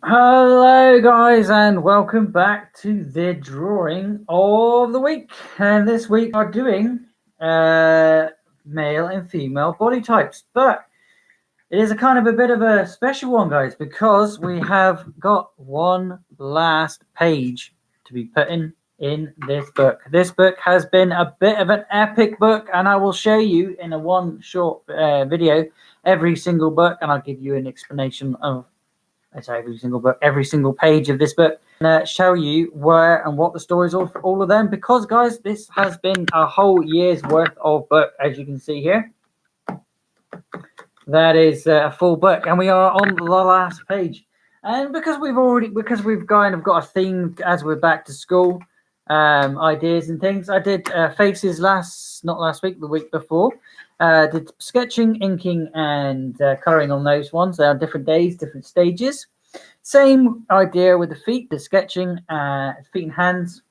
Hello guys and welcome back to the drawing of the week. And this week we're doing male and female body types, but it is a kind of a bit of a special one, guys, because we have got one last page to be put in this book. This book has been a bit of an epic book, and I will show you in a one short video every single book, and I'll give you an explanation of every single book, every single page of this book, and show you where and what the stories are for all of them, because guys, this has been a whole year's worth of book, as you can see here. That is a full book, and we are on the last page. And because we've kind of got a theme as we're back to school, ideas and things, I did faces not last week, the week before. Did sketching, inking, and colouring on those ones. They are different days, different stages. Same idea with the feet, the sketching, feet and hands,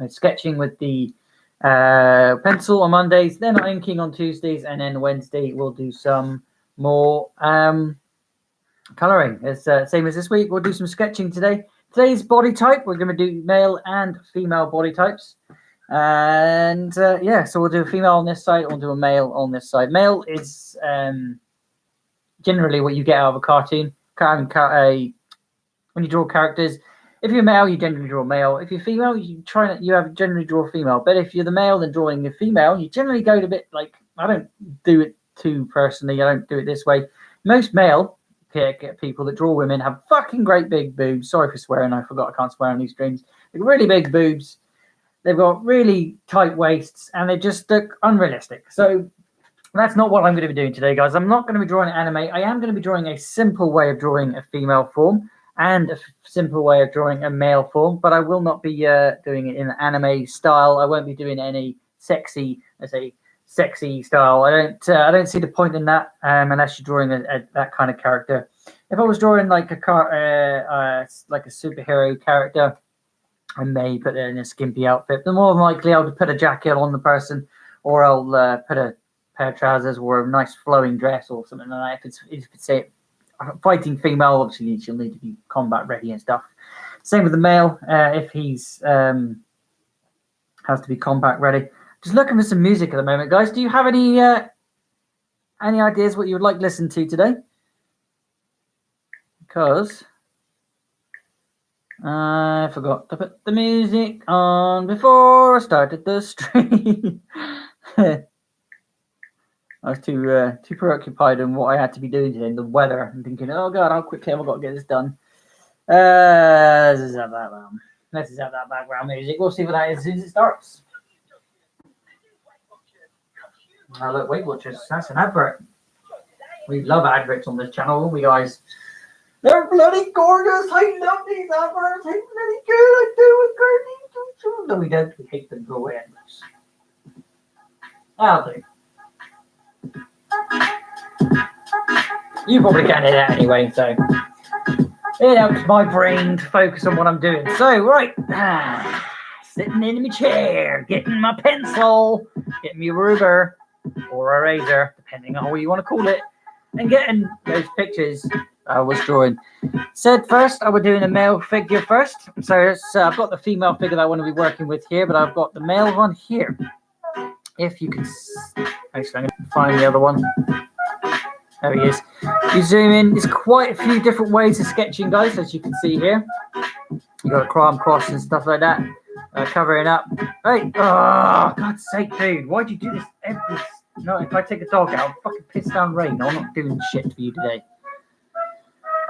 sketching with the pencil on Mondays, then inking on Tuesdays, and then Wednesday we'll do some more colouring. It's same as this week. We'll do some sketching today. Today's body type, we're going to do male and female body types. And yeah, so we'll do a female on this side, we'll do a male on this side. Male is generally what you get out of a cartoon. When you draw characters, if you're male, you generally draw male. If you're female, you generally draw female. But if you're the male, then drawing a female, you generally go to a bit like, I don't do it too personally. I don't do it this way. Most male people that draw women have fucking great big boobs. Sorry for swearing. I forgot I can't swear on these streams. They're really big boobs. They've got really tight waists, and they just look unrealistic. So that's not what I'm going to be doing today, guys. I'm not going to be drawing anime. I am going to be drawing a simple way of drawing a female form and a simple way of drawing a male form, but I will not be doing it in an anime style. I won't be doing any sexy style. I don't see the point in that unless you're drawing that kind of character. If I was drawing like a superhero character, I may put it in a skimpy outfit, but more than likely I'll put a jacket on the person, or I'll put a pair of trousers or a nice flowing dress or something like that. If it's a fighting female, obviously she'll need to be combat ready and stuff. Same with the male, if he's has to be combat ready. Just looking for some music at the moment, guys. Do you have any ideas what you would like to listen to today? Because I forgot to put the music on before I started the stream. I was too preoccupied in what I had to be doing today, the weather, and thinking, oh god, how quickly have I got to get this done? Let's just have that background music. We'll see what that is as soon as it starts. Oh, look, Weight Watchers, that's an advert. We love adverts on this channel, don't we, guys? They're bloody gorgeous. I love these adverts. They're bloody good. I do agree. No, we don't. We hate them. Go away, adverts. I'll do. You probably can't hear that anyway, so it helps my brain to focus on what I'm doing. So, right. Sitting in my chair, getting my pencil, getting me a ruler or a razor, depending on what you want to call it, and getting those pictures I was drawing. Said first I was doing a male figure first, so I've got the female figure that I want to be working with here, but I've got the male one here. If you can actually, I'm going to find the other one. There he is. You zoom in, there's quite a few different ways of sketching, guys, as you can see here. You got a crumb cross and stuff like that, covering up. Hey, oh God's sake, dude, why'd you do this every? No, if I take the dog out, I'll fucking piss down rain. I'm not doing shit for you today.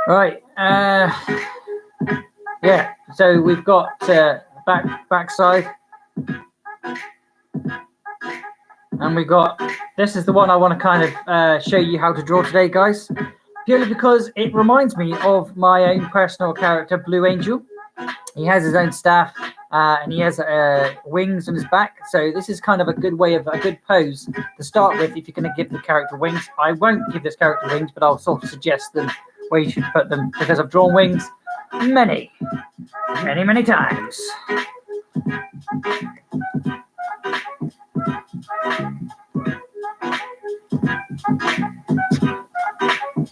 Right, yeah, so we've got backside, and we got, this is the one I want to kind of show you how to draw today, guys, purely because it reminds me of my own personal character, Blue Angel. He has his own staff, and he has wings on his back, so this is kind of a good way of a good pose to start with if you're going to give the character wings. I won't give this character wings, but I'll sort of suggest them where you should put them, because I've drawn wings many times.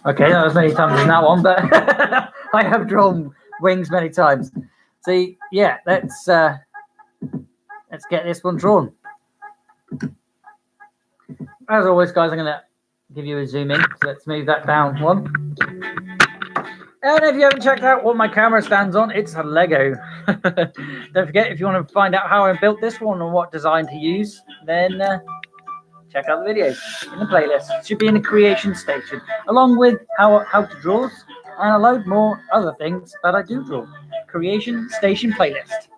Okay, not as many times as that one, but I have drawn wings many times. See, yeah, let's get this one drawn. As always, guys, I'm going to give you a zoom in. So let's move that down one. And if you haven't checked out what my camera stands on, it's a Lego. Don't forget, if you want to find out how I built this one and what design to use, then check out the videos in the playlist. It should be in the creation station, along with how to draw and a load more other things that I do draw. Creation station playlist.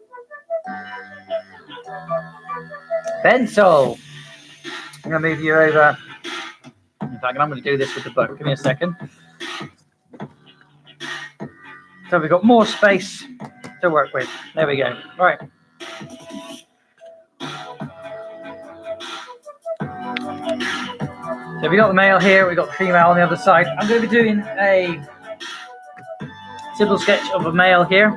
Pencil. I'm going to move you over. In fact, I'm going to do this with the book. Give me a second. So we've got more space to work with. There we go. All right. So we got the male here, we got the female on the other side. I'm going to be doing a simple sketch of a male here.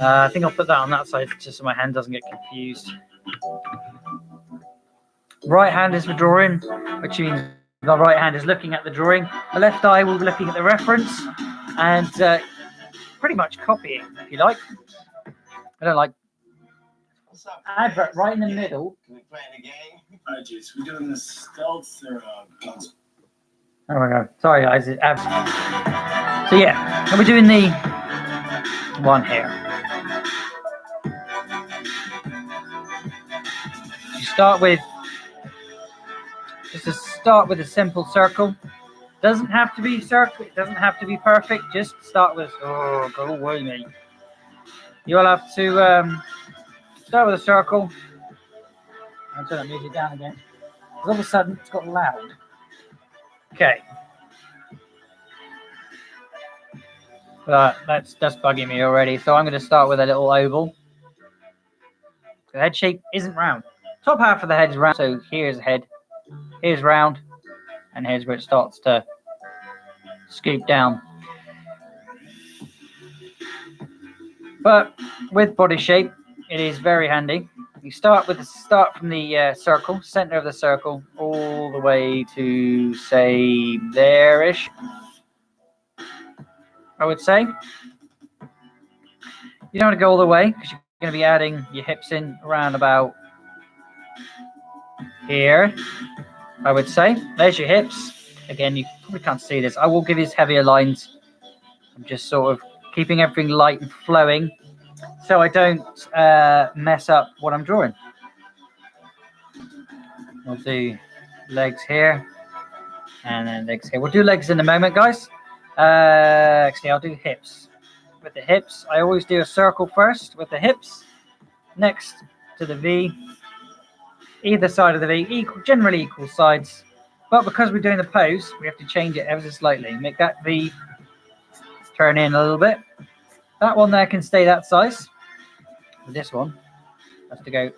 I think I'll put that on that side just so my hand doesn't get confused. Right hand is for drawing, which means the right hand is looking at the drawing. The left eye will be looking at the reference and pretty much copying, if you like. I don't like advert right in the middle. Can we play a game? We're doing the stealth or guns. Oh my god. Sorry guys, it's abs. So yeah, and we're doing the one here. You start with a simple circle. Doesn't have to be circle, it doesn't have to be perfect, just start with go away me. You'll have to start with a circle. I'll turn that music down again. All of a sudden it's got loud. Okay. That's bugging me already. So I'm going to start with a little oval. The head shape isn't round. Top half of the head is round. So here's the head. Here's round. And here's where it starts to scoop down. But with body shape, it is very handy. You start from the circle, center of the circle, all the way to, say, there-ish. I would say. You don't want to go all the way because you're going to be adding your hips in around about here, I would say. There's your hips. Again, you probably can't see this. I will give you heavier lines. I'm just sort of keeping everything light and flowing so I don't mess up what I'm drawing. We'll do legs here and then legs here. We'll do legs in a moment, guys. Actually, I'll do hips. With the hips, I always do a circle first with the hips, next to the V, either side of the V, generally equal sides. But because we're doing the pose, we have to change it ever so slightly. Make that V turn in a little bit. That one there can stay that size. But this one has to go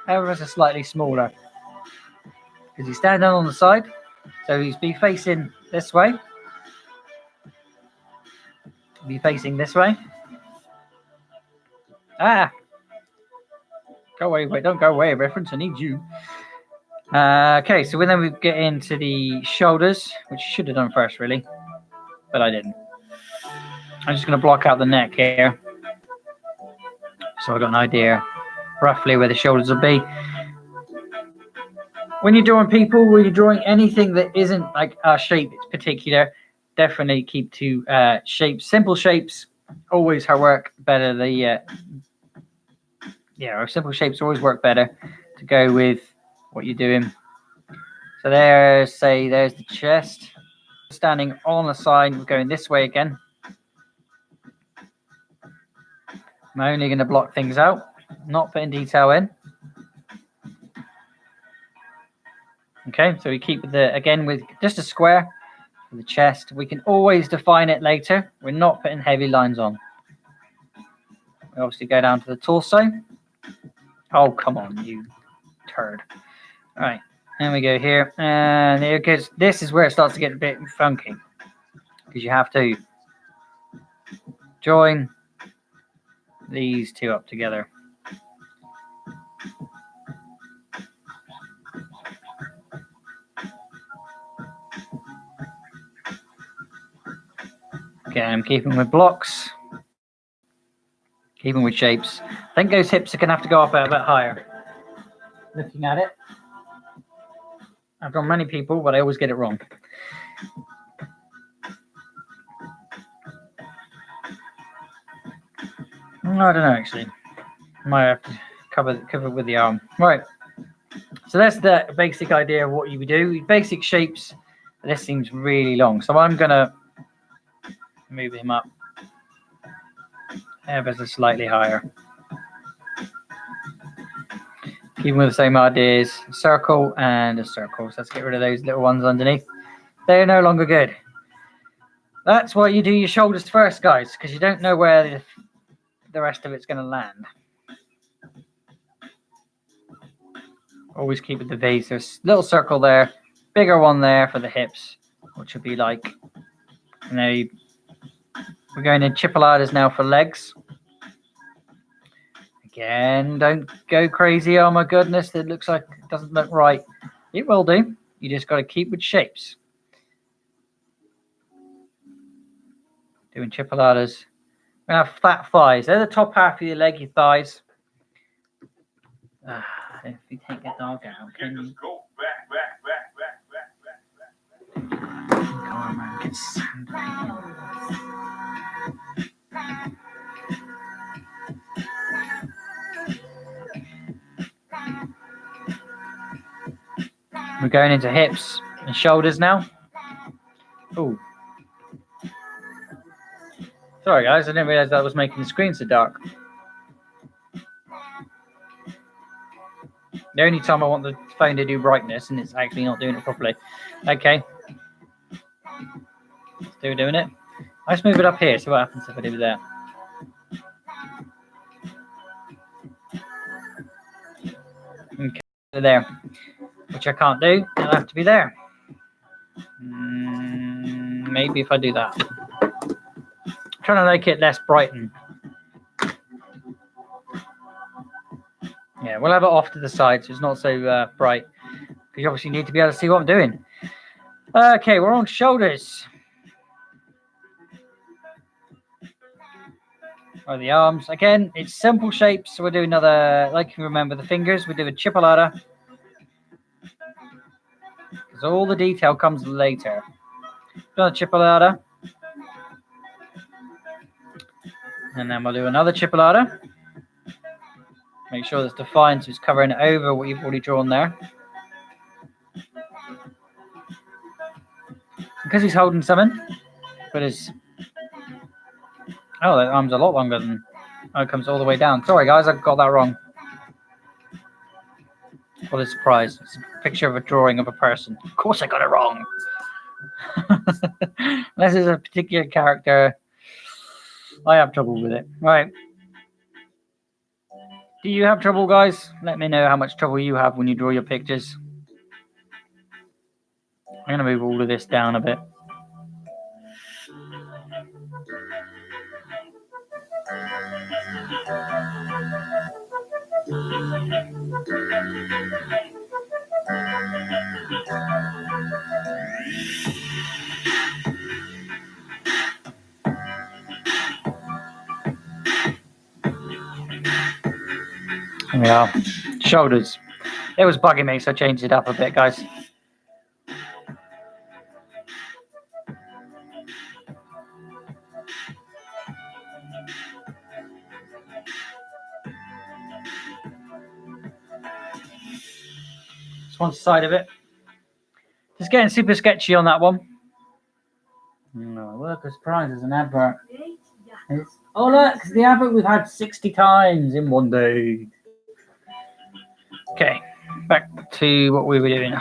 ever so slightly smaller. Because he's standing on the side, so he's be facing this way. Be facing this way. Go away, wait, don't go away, reference, I need you. Okay, so then we get into the shoulders, which I should have done first, really, but I didn't. I'm just going to block out the neck here, so I've got an idea roughly where the shoulders will be. When you're drawing people, when you're drawing anything that isn't like a shape it's particular, definitely keep to shapes. Simple shapes always work better. Simple shapes always work better to go with what you're doing. So there's the chest. Standing on the side, we're going this way again. I'm only going to block things out, not putting detail in. Okay, so we keep again with just a square for the chest. We can always define it later. We're not putting heavy lines on. We obviously go down to the torso. Oh, come on, you turd. All right, and we go here. And here goes. This is where it starts to get a bit funky. Because you have to join these two up together. Again, keeping with blocks. Keeping with shapes. I think those hips are going to have to go up a bit higher. Looking at it. I've done many people, but I always get it wrong. No, I don't know, actually. Might have to cover it with the arm. Right. So that's the basic idea of what you would do. Basic shapes. This seems really long. So I'm going to move him up ever so slightly higher. Keeping with the same ideas. A circle and a circle. So let's get rid of those little ones underneath. They're no longer good. That's why you do your shoulders first, guys, because you don't know where the rest of it's going to land. Always keep with the V's. There's a little circle there, bigger one there for the hips, which would be like, you know, we're going in chipoladas now for legs. Again, don't go crazy. Oh my goodness, it looks like it doesn't look right. It will do. You just got to keep with shapes. Doing chipoladas. We have flat thighs. They're the top half of your leg, your thighs. If you take a dog out, can you? Karma gets We're going into hips and shoulders now. Oh, sorry guys, I didn't realize that was making the screen so dark. The only time I want the phone to do brightness and it's actually not doing it properly. Okay. Still doing it. Let's move it up here, see what happens if I do that. Okay, there. Which I can't do. It'll have to be there. Maybe if I do that. I'm trying to make it less brighten. Yeah, we'll have it off to the side so it's not so bright. Because you obviously need to be able to see what I'm doing. Okay, we're on shoulders. Or the arms. Again, it's simple shapes. So we'll do another, like you remember the fingers, we do a chipolata. Because all the detail comes later. Another chipolata. And then we'll do another chipolata. Make sure that's defined so it's covering over what you've already drawn there. Because he's holding something. But his... Oh, that arm's a lot longer than... Oh, it comes all the way down. Sorry, guys, I got that wrong. What a surprise. It's a picture of a drawing of a person. Of course I got it wrong. Unless it's a particular character, I have trouble with it. Right. Do you have trouble, guys? Let me know how much trouble you have when you draw your pictures. I'm going to move all of this down a bit. Yeah, shoulders. It was bugging me, so I changed it up a bit, guys. Just one side of it. Just getting super sketchy on that one. No, workers' prize is an advert. Oh look, it's the advert we've had 60 times in one day. Okay, back to what we were doing.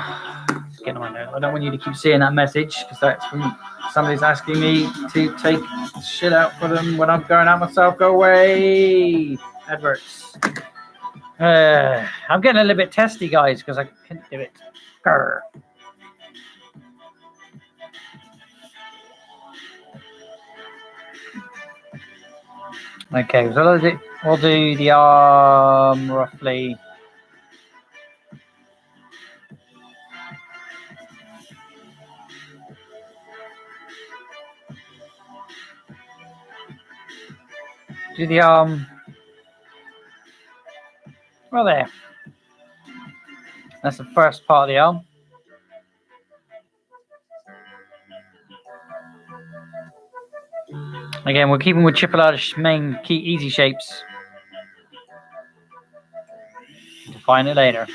Just get on my note. I don't want you to keep seeing that message because that's from somebody's asking me to take shit out for them when I'm going out myself. Go away, adverts. I'm getting a little bit testy, guys, because I can't do it. Grr. Okay, so we'll do the arm roughly. do the arm. Well, there. That's the first part of the arm. Again, we're keeping with Chipolata's main key easy shapes. Define it later.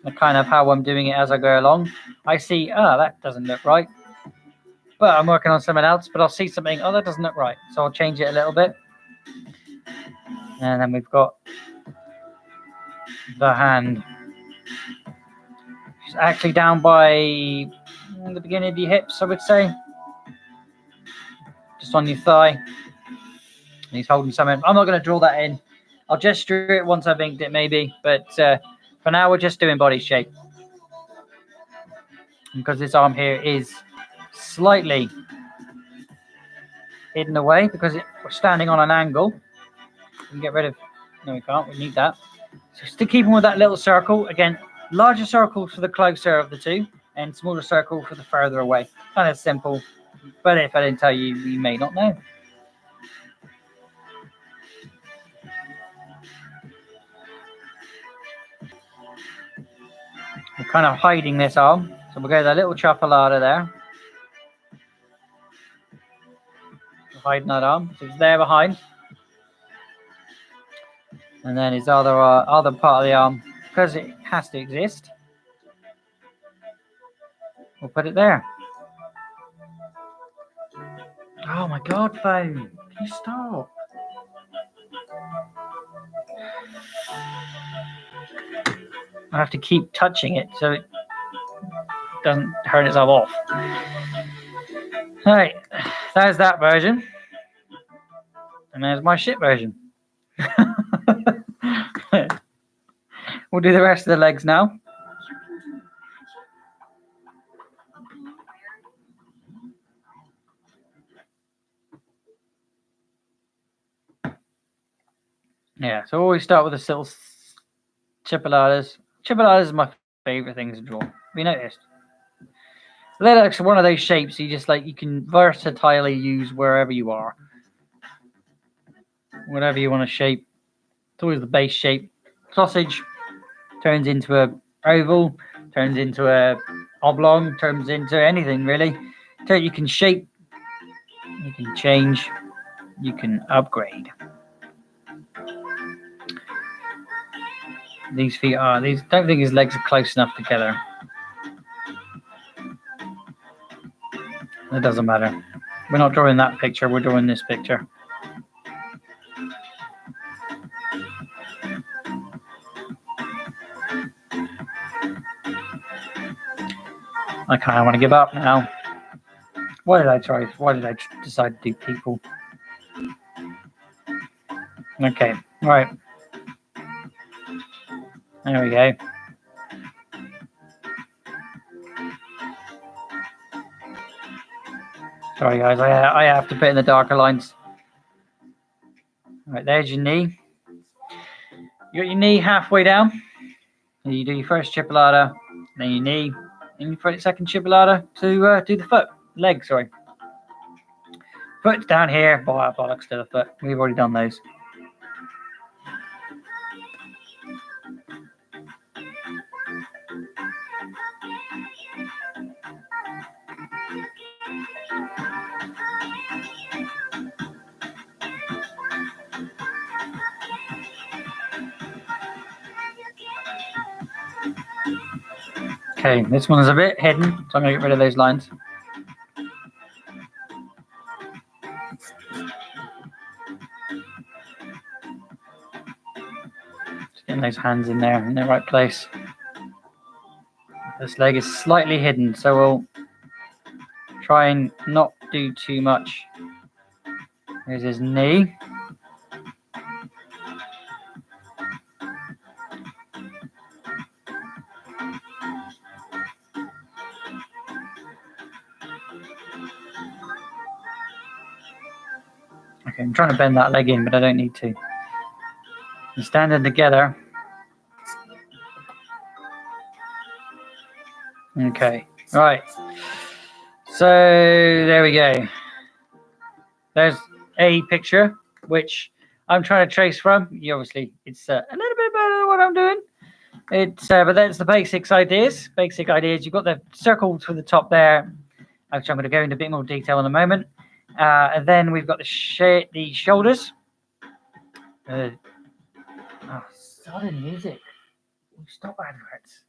And kind of how I'm doing it as I go along. I see, that doesn't look right. But I'm working on something else, but I'll see something, that doesn't look right. So I'll change it a little bit. And then we've got the hand. It's actually down by the beginning of your hips, I would say. Just on your thigh. And he's holding something. I'm not going to draw that in. I'll gesture it once I've inked it, maybe. But for now, we're just doing body shape. And because this arm here is slightly hidden away, because we're standing on an angle. We can get rid of... No, we can't. We need that. So still keeping with that little circle. Again, larger circle for the closer of the two, and smaller circle for the further away. Kind of simple. But if I didn't tell you, you may not know. We're kind of hiding this arm. So we'll go the little chapelada there. We're hiding that arm. So it's there behind. And then his other part of the arm, because it has to exist, we'll put it there. Oh my God, phone. Can you stop? I have to keep touching it so it doesn't turn itself off. Alright, there's that version. And there's my shit version. We'll do the rest of the legs now. Yeah, so always start with the little chipolatas. Chipolatas is my favorite thing to draw. Have you noticed? They're like one of those shapes you just you can versatilely use wherever you are. Whatever you want to shape. It's always the base shape. Sausage turns into a oval, turns into a oblong, turns into anything really. So you can shape, you can change, you can upgrade. These feet are, don't think his legs are close enough together. It doesn't matter. We're not drawing that picture, we're drawing this picture. I kind of want to give up now. Why did I decide to do people? Okay, right. There we go. Sorry guys, I have to put in the darker lines. Right, there's your knee. You got your knee halfway down. And you do your first chipolata, then your knee, and your second chipolata to do the foot. Leg, sorry. Foot's down here, bollocks to the foot. We've already done those. Okay, this one is a bit hidden, so I'm going to get rid of those lines. Just getting those hands in there, in the right place. This leg is slightly hidden, so we'll try and not do too much. Here's his knee. Okay, I'm trying to bend that leg in, but I don't need to. We're standing together. Okay, right. So there we go. There's a picture which I'm trying to trace from. You obviously, it's a little bit better than what I'm doing. But that's the basic ideas. You've got the circle to the top there, which I'm going to go into a bit more detail in a moment. And then we've got the shoulders. Sudden music. Stop adverts.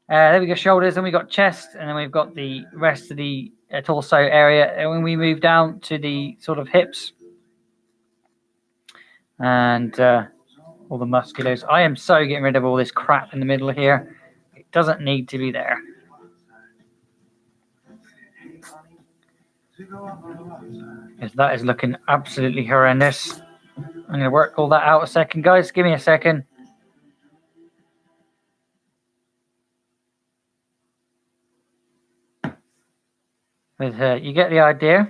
Then we got shoulders, and we got chest, and then we've got the rest of the torso area. And when we move down to the sort of hips and all the musculars, I am so getting rid of all this crap in the middle here. It doesn't need to be there. Because that is looking absolutely horrendous. I'm going to work all that out a second, guys. Give me a second. But you get the idea,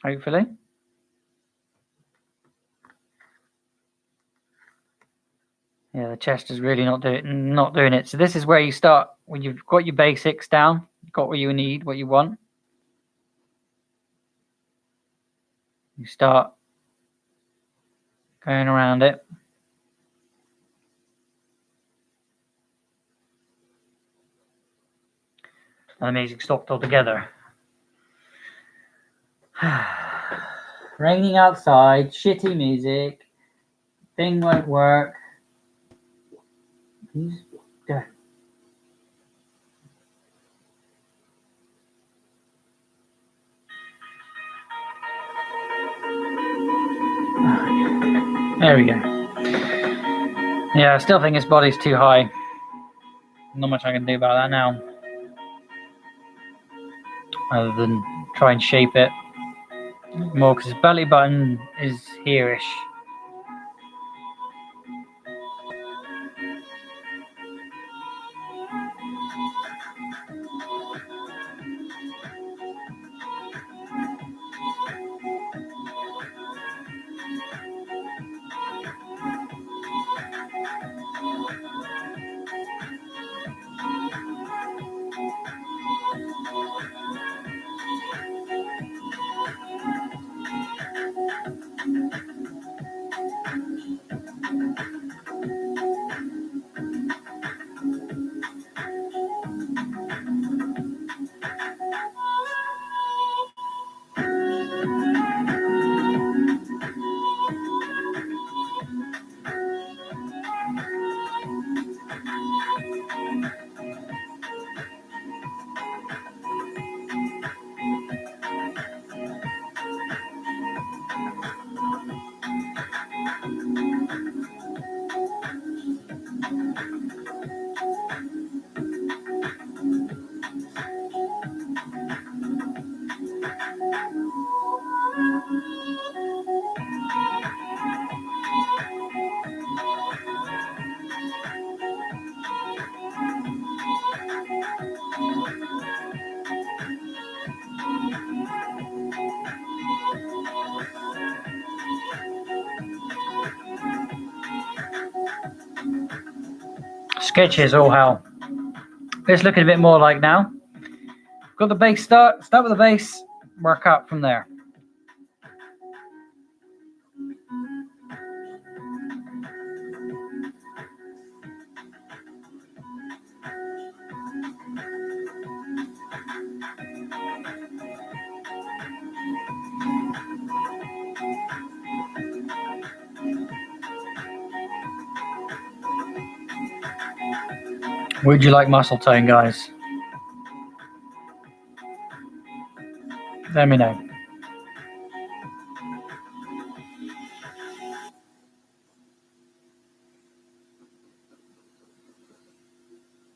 hopefully. Yeah, the chest is really not doing it. So this is where you start when you've got your basics down, you've got what you need, what you want. You start going around it. And the music stopped altogether. Raining outside, shitty music, thing won't work. Go. There we go. Yeah, I still think his body's too high. Not much I can do about that now. Other than try and shape it more, because his belly button is here-ish. Sketches all hell. It's looking a bit more like now. Got the base start with the base, work up from there. Would you like muscle tone, guys? Let me know.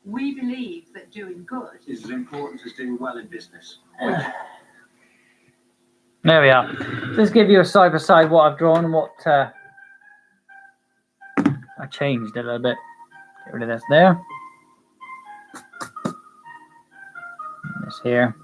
We believe that doing good is as important as doing well in business. There we are. Let's give you a side by side what I've drawn and what I changed a little bit. Get rid of this there. This here.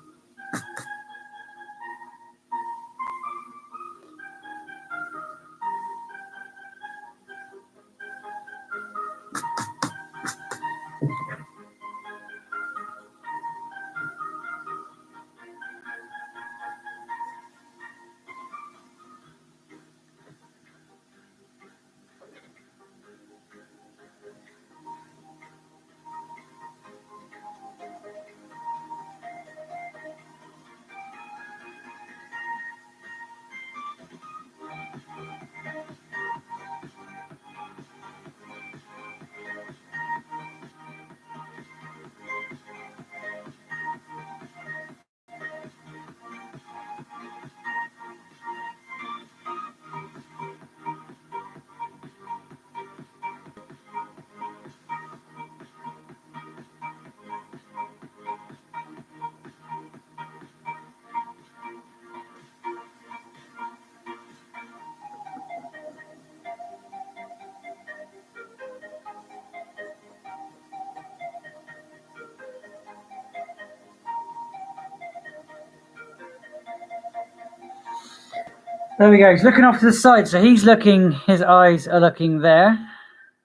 There we go. He's looking off to the side, so he's looking. His eyes are looking there.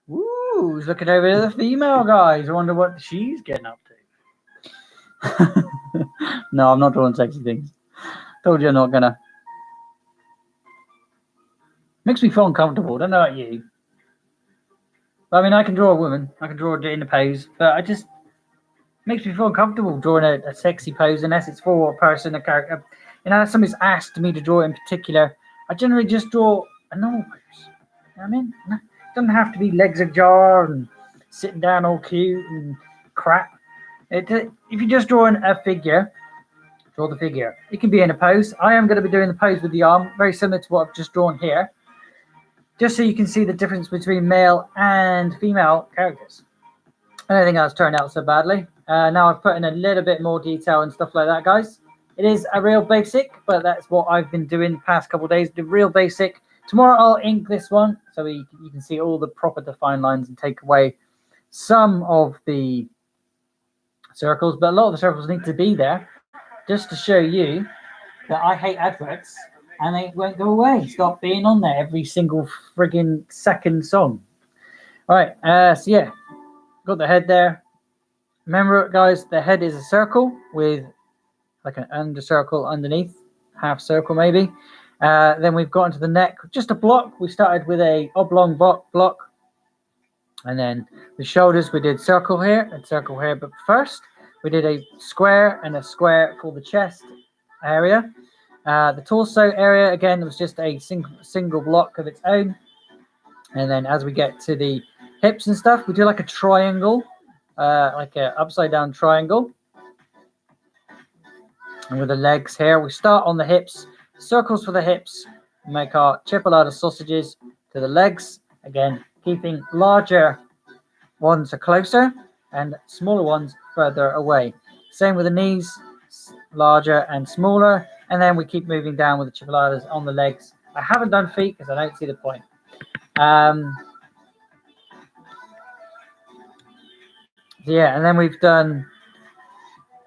Woo! He's looking over to the female guys. I wonder what she's getting up to. No, I'm not drawing sexy things. Told you I'm not gonna. Makes me feel uncomfortable. Don't know about you. I mean, I can draw a woman. I can draw in a pose, but I just makes me feel uncomfortable drawing a sexy pose unless it's for a person, a character. You know, if somebody's asked me to draw it in particular, I generally just draw a normal pose. You know what I mean? It doesn't have to be legs ajar and sitting down all cute and crap. If you're just drawing a figure, draw the figure. It can be in a pose. I am going to be doing the pose with the arm, very similar to what I've just drawn here, just so you can see the difference between male and female characters. I don't think that's turned out so badly. Now I've put in a little bit more detail and stuff like that, guys. It is a real basic, but that's what I've been doing the past couple of days. The real basic. Tomorrow I'll ink this one so you can see all the proper defined lines and take away some of the circles, but a lot of the circles need to be there just to show you that I hate adverts and they won't go away. Stop being on there every single friggin' second song. All right, so yeah, got the head there. Remember, guys, the head is a circle with like an under circle underneath, half circle maybe. Then we've got into the neck, just a block. We started with a oblong block. And then the shoulders, we did circle here and circle here. But first, we did a square and a square for the chest area. The torso area, again, was just a single block of its own. And then as we get to the hips and stuff, we do like a triangle, like an upside down triangle. And with the legs here, we start on the hips, circles for the hips, make our chipolata sausages to the legs. Again, keeping larger ones are closer and smaller ones further away. Same with the knees, larger and smaller. And then we keep moving down with the chipolatas on the legs. I haven't done feet because I don't see the point. Yeah, and then we've done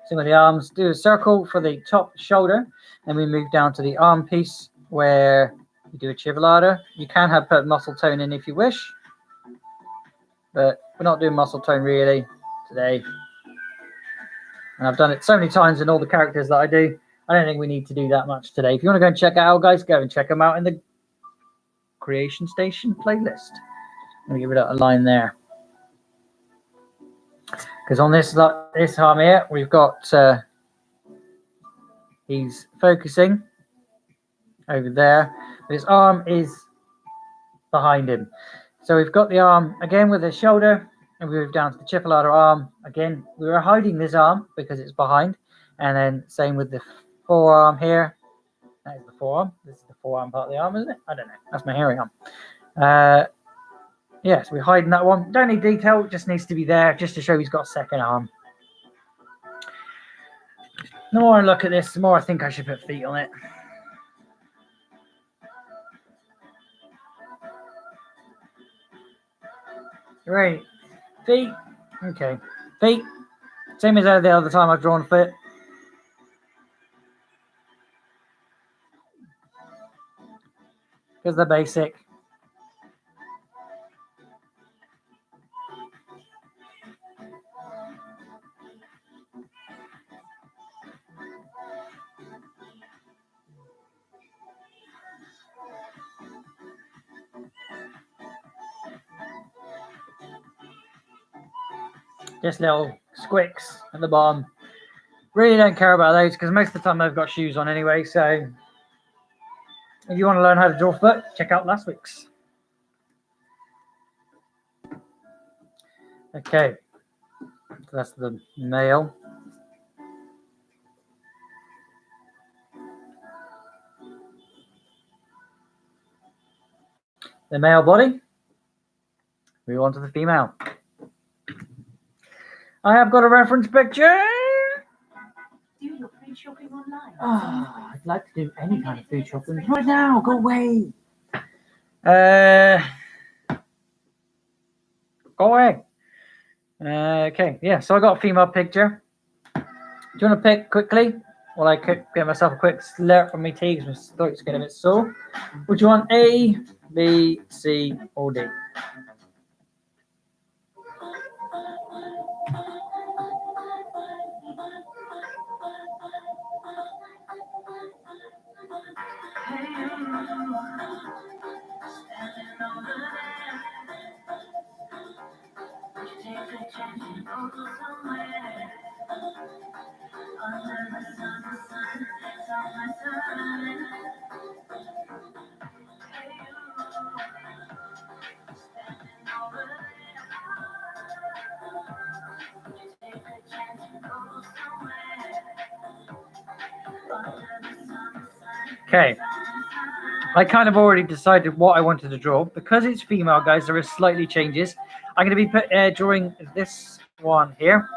some of the arms. Do a circle for the top shoulder, and we move down to the arm piece where we do a chipolata. You can have put muscle tone in if you wish, but we're not doing muscle tone really today. And I've done it so many times in all the characters that I do. I don't think we need to do that much today. If you want to go and check it out, guys, go and check them out in the Creation Station playlist. I'm going to give it a line there. Because on this arm here, we've got, he's focusing over there. But his arm is behind him. So we've got the arm again with the shoulder, and we move down to the chipolata arm. Again, we were hiding this arm because it's behind. And then same with the forearm here. That is the forearm. This is the forearm part of the arm, isn't it? I don't know. That's my hairy arm. Yeah, so we're hiding that one. Don't need detail, it just needs to be there just to show he's got a second arm. The more I look at this, the more I think I should put feet on it. Right, feet. Okay, feet. Same as the other time I've drawn foot. Because they're basic. Just little squicks at the bottom. Really don't care about those because most of the time I've got shoes on anyway. So if you want to learn how to draw foot, check out last week's. Okay, so that's the male. The male body. Move on to the female. I have got a reference picture. Do your food shopping online. Oh, I'd like to do any kind of food shopping right now. Go away. Go away. Okay, yeah, so I got a female picture. Do you want to pick quickly while I get myself a quick slurp from my tea because my throat's getting a bit sore. Would you want A, B, C, or D? Okay. I kind of already decided what I wanted to draw. Because it's female, guys, there is slightly changes. I'm going to be drawing this one here.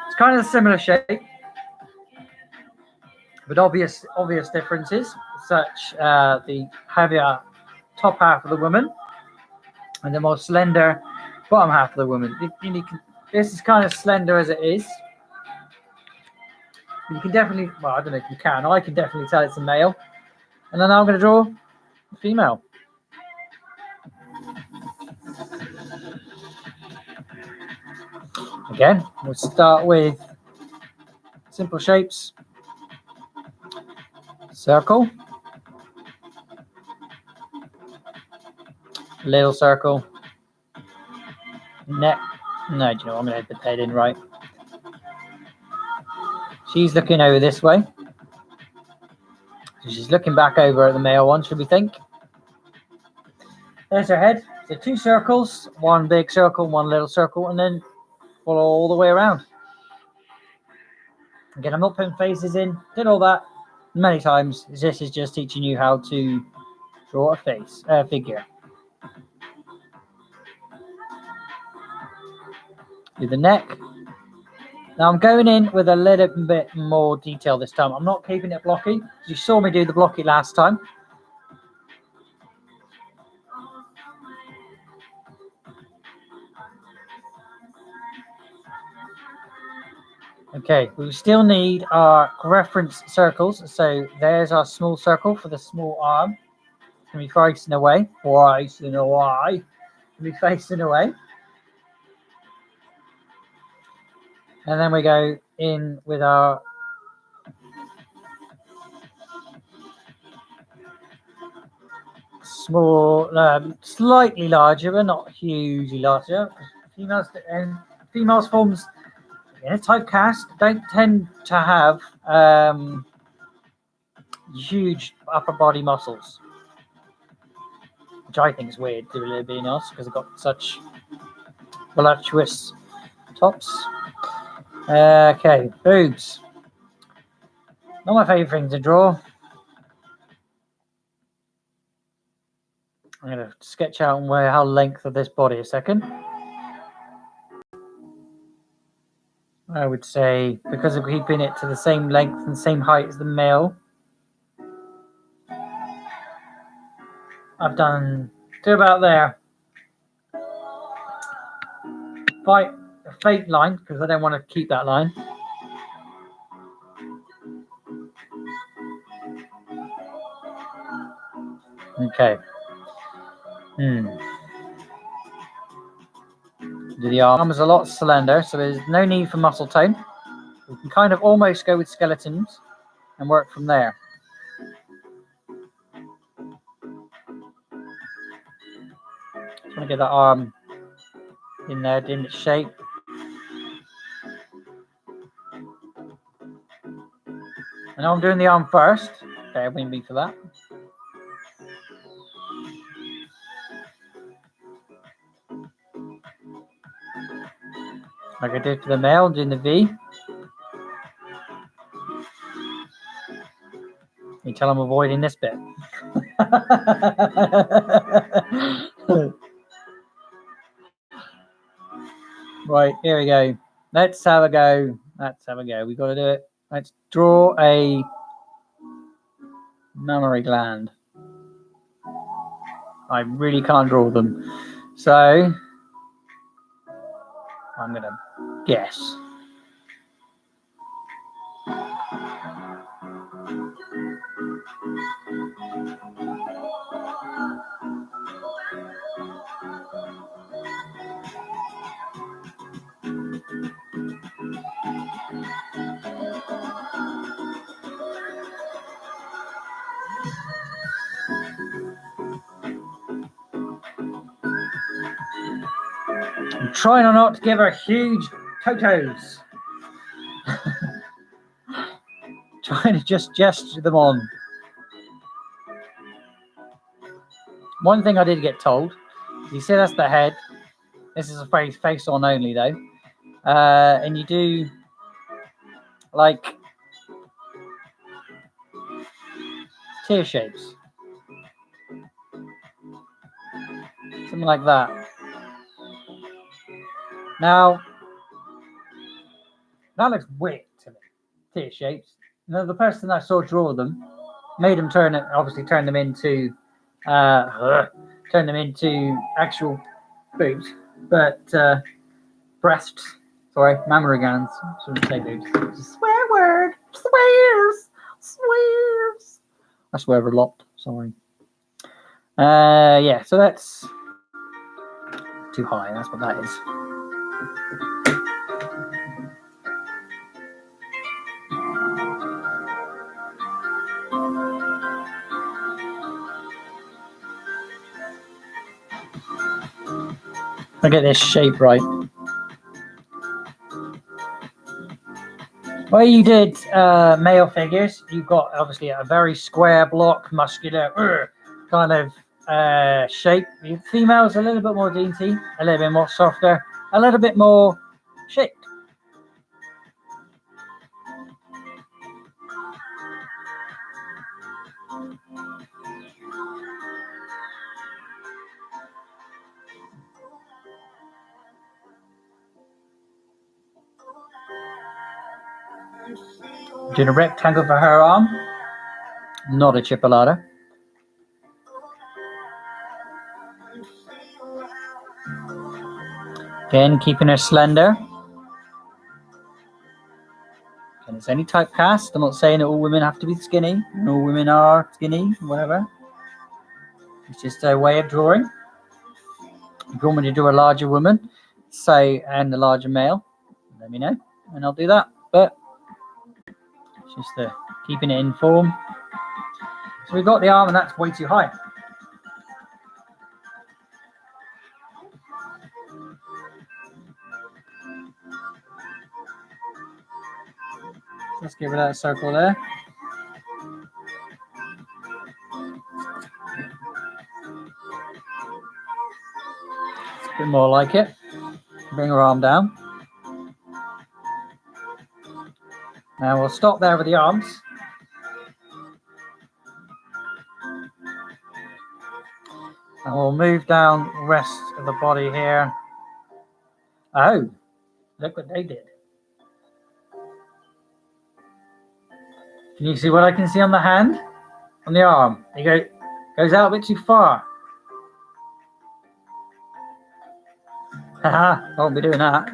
It's kind of a similar shape, but obvious differences, such the heavier top half of the woman and the more slender bottom half of the woman. This is kind of slender as it is. You can definitely, well, I don't know if you can. I can definitely tell it's a male. And then I'm going to draw a female. Again, we'll start with simple shapes. Circle. Little circle. Neck. No, do you know what? I'm going to put the head in right. She's looking over this way. So she's looking back over at the male one, should we think? There's her head. So 2 circles, 1 big circle, 1 little circle, and then follow all the way around. Again, I'm not putting faces in. Did all that many times. This is just teaching you how to draw a figure. Do the neck. Now I'm going in with a little bit more detail this time. I'm not keeping it blocky. You saw me do the blocky last time. Okay, we still need our reference circles. So there's our small circle for the small arm. It's going to be facing away. Facing away. Be facing away. And then we go in with our small, slightly larger, but not hugely larger. Females forms in a typecast don't tend to have huge upper body muscles, which I think is weird, to really be honest, because they've got such voluptuous tops. Okay, boobs. Not my favourite thing to draw. I'm going to sketch out how length of this body a second. I would say, because of keeping it to the same length and same height as the male, I've done to about there. Quite a fake line, because I don't want to keep that line. Okay. The arm is a lot slender, so there's no need for muscle tone. We can kind of almost go with skeletons and work from there. Just want to get that arm in there, in its shape. I know I'm doing the arm first. Bear with me for that. Like I did for the male, doing the V. You tell I'm avoiding this bit. Right, here we go. Let's have a go. We've got to do it. Let's draw a mammary gland. I really can't draw them. So I'm going to guess. I'm trying not to give her huge totos. Trying to just gesture them on. One thing I did get told, you see that's the head. This is a face on only though. And you do like tear shapes. Something like that. Now, that looks weird to me. Tear shapes. Now, the person I saw draw them made them turn them into actual boobs, but breasts. Sorry, mammary glands. Shouldn't say boobs. It's a swear word. Swears. I swear a lot. Sorry. Yeah. So that's too high. That's what that is. I get this shape right. Well, you did male figures. You've got obviously a very square block, muscular kind of shape. Females a little bit more dainty, a little bit more softer, a little bit more shaped. Did a rectangle for her arm, not a chipolata. Again, keeping her slender. And it's any typecast. I'm not saying that all women have to be skinny, and all women are skinny, whatever. It's just a way of drawing. If you want me to do a larger woman, and a larger male, let me know, and I'll do that. But it's just keeping it in form. So we've got the arm, and that's way too high. Let's give it that circle there. A bit more like it. Bring her arm down. Now we'll stop there with the arms. And we'll move down the rest of the body here. Oh, look what they did. Can you see what I can see on the hand? On the arm? It goes out a bit too far. Haha, I won't be doing that.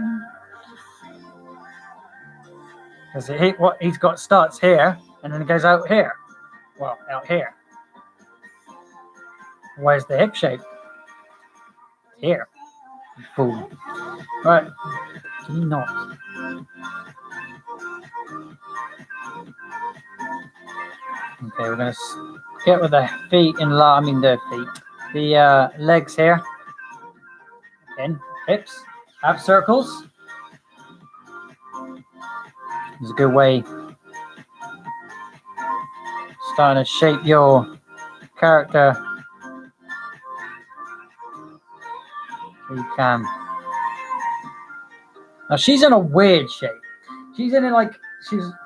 Because what he's got starts here and then it goes out here. Well, out here. Where's the hip shape? Here. Fool. Right. Can you not? Okay, we're going to get with the feet the legs here. Again, hips, ab circles. It's a good way starting to shape your character so you can. Now she's in a weird shape. She's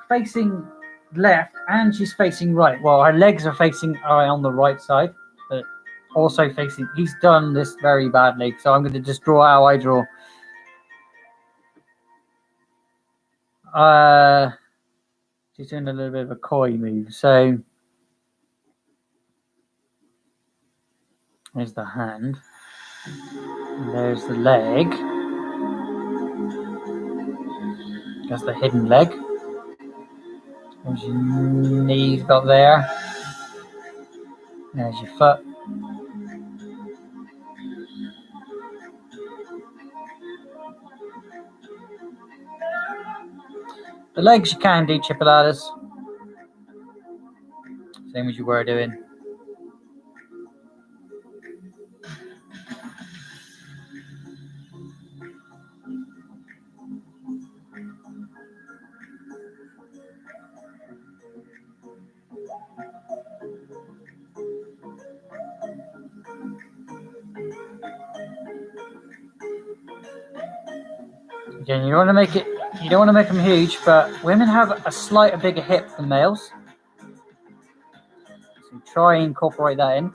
facing left and she's facing right. Well, her legs are on the right side, but also facing. He's done this very badly, so I'm going to just draw how I draw. She's doing a little bit of a coy move. So there's the hand. And there's the leg. That's the hidden leg. There's your knees got there. There's your foot. The legs you can do chipolatas. Same as you were doing. Again, you don't want to make them huge, but women have a slightly bigger hip than males. So try and incorporate that in.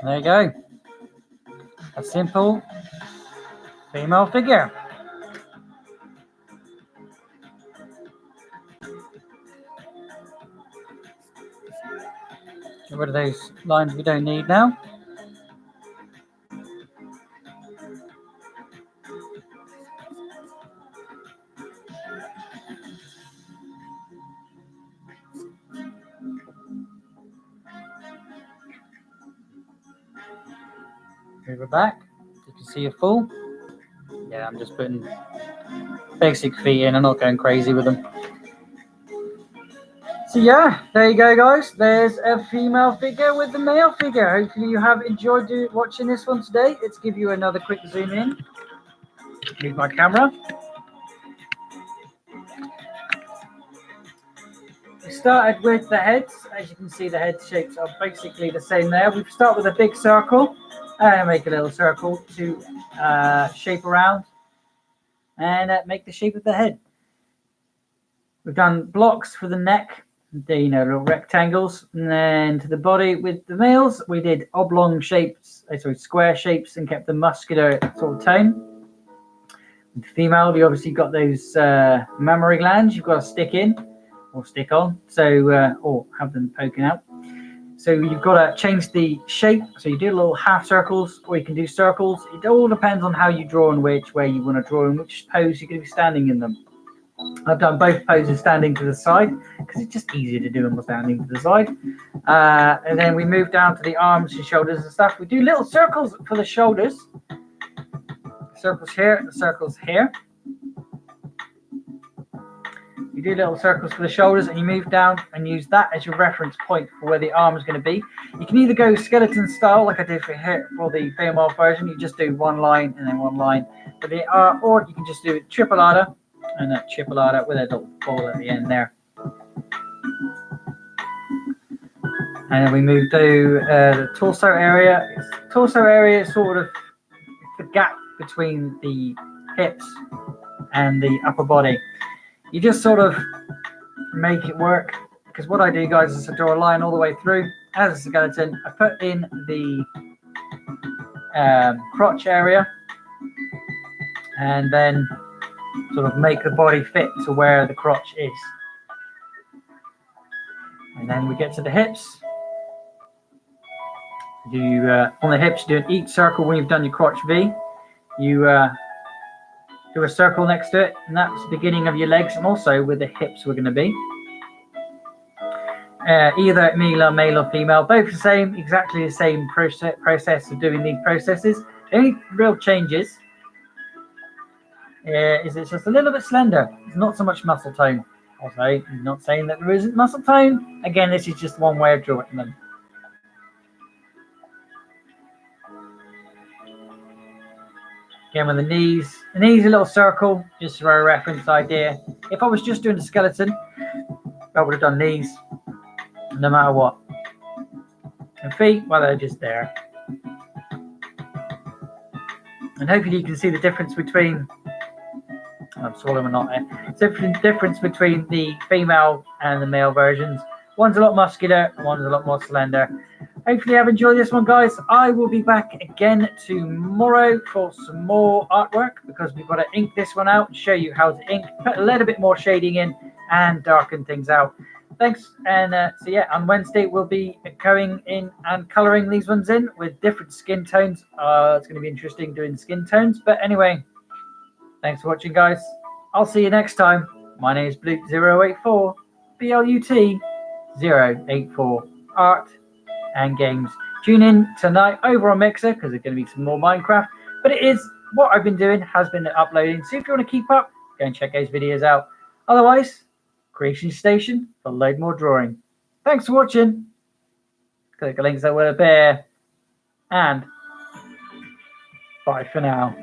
There you go. A simple female figure. Get rid of those lines we don't need now. Move it back. You can see a full. Yeah, I'm just putting basic feet in. I'm not going crazy with them. So yeah, there you go, guys. There's a female figure with the male figure. Hopefully you have enjoyed watching this one today. Let's give you another quick zoom in. Move my camera. We started with the heads. As you can see, the head shapes are basically the same there. We start with a big circle and make a little circle to shape around and make the shape of the head. We've done blocks for the neck, little rectangles, and then to the body with the males, we did oblong shapes, square shapes, and kept the muscular sort of tone. With the female, you obviously got those mammary glands you've got to stick in or stick on, or have them poking out. So you've got to change the shape. So you do little half circles, or you can do circles. It all depends on how you draw and which way you want to draw and which pose you're going to be standing in them. I've done both poses standing to the side because it's just easier to do them standing to the side. And then we move down to the arms and shoulders and stuff. We do little circles for the shoulders. Circles here, the circles here. You do little circles for the shoulders and you move down and use that as your reference point for where the arm is going to be. You can either go skeleton style like I did for the female version. You just do one line and then one line. Or you can just do it chipolata and that chipolata with a little ball at the end there. And then we move to the torso area. Torso area is sort of the gap between the hips and the upper body. You just sort of make it work, because what I do, guys, is I draw a line all the way through as a skeleton. I put in the crotch area and then sort of make the body fit to where the crotch is. And then we get to the hips. On the hips, you do an each circle when you've done your crotch V. You do a circle next to it, and that's the beginning of your legs, and also where the hips were going to be. Either male or female, both the same, exactly the same process of doing these processes. The only real changes is it's just a little bit slender. It's not so much muscle tone. Also, I'm not saying that there isn't muscle tone. Again, this is just one way of drawing them. Again, with the knees a little circle, just for a reference idea. If I was just doing a skeleton, I would have done knees, no matter what. And feet, well, they're just there. And hopefully you can see the difference between, I'm swallowing a knot there. Difference between the female and the male versions. One's a lot muscular, one's a lot more slender. Hopefully I've enjoyed this one, guys. I will be back again tomorrow for some more artwork, because we've got to ink this one out and show you how to ink, put a little bit more shading in and darken things out. thanks. And so yeah, on Wednesday we'll be going in and colouring these ones in with different skin tones. It's going to be interesting doing skin tones. But anyway, thanks for watching, guys. I'll see you next time. My name is Blut084, BLUT084, Art and Games. Tune in tonight over on Mixer because there's going to be some more Minecraft. But it is what I've been doing, has been uploading. So if you want to keep up, go and check those videos out. Otherwise, Creation Station for a load more drawing. Thanks for watching. Click the links that will appear. And bye for now.